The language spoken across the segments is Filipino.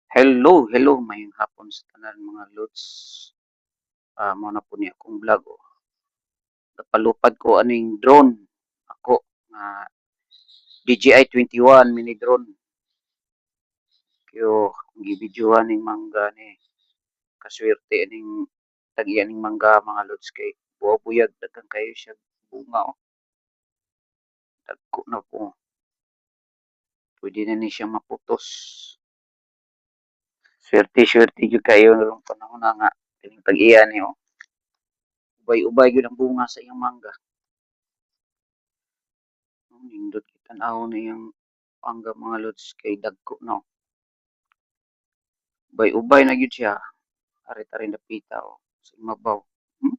Hello, hello, mayong hapon sa tanan mga lods. Mao na po ni akong vlog. Napalupad ko aning drone. Ako nga DJI 21 mini drone. Kyo gibidyohan ning mangga ni kaswerte ning tagian ning mangga mga lods kay buwag-buyag daghang kayo siya bunga oh. Dagko na po. Pwede na ni siya maputos. Swerte-swerte jud kayo nung panahon na nga kining tag-iya ni oh. Ubay-ubay gyud ang bunga sa iyang mangga. Nindot kita-naw na yung mangga mga lods kay dagko no. Ubay-ubay na gyud siya. Ari-ari napita o sa imabaw. Hmm?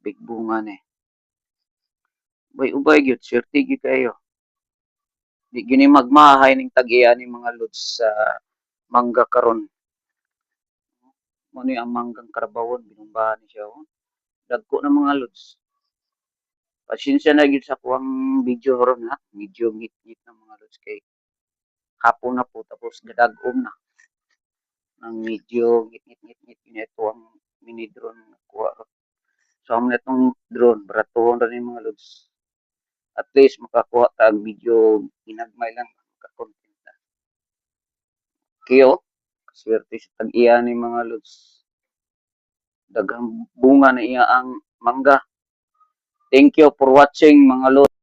Big bunga ni. Ubay-ubay gyud, swerte gyud kayo. Di gyud ni magmahay ning tag-iya ni mga lods sa mangga karon. Mo ni ang manggang karabawon binumbahan ni siya oh. Dagko na mga lods. Pasensya na gyud sa kuwang video ron ha. Medyo ngit-ngit na mga lods kay hapon na po tapos gadag-om na. Ang medyo ngit-ngit-ngit yun ito ang mini drone na kuha ron. So, ang itong drone, baratuhon rin yung mga lods. At least, makakuha ta ang video, ginagmay lang, makakontent na. Kaya, swerte sa tag-iya ni mga lods. Daghang bunga na iya ang mangga. Thank you for watching mga lods.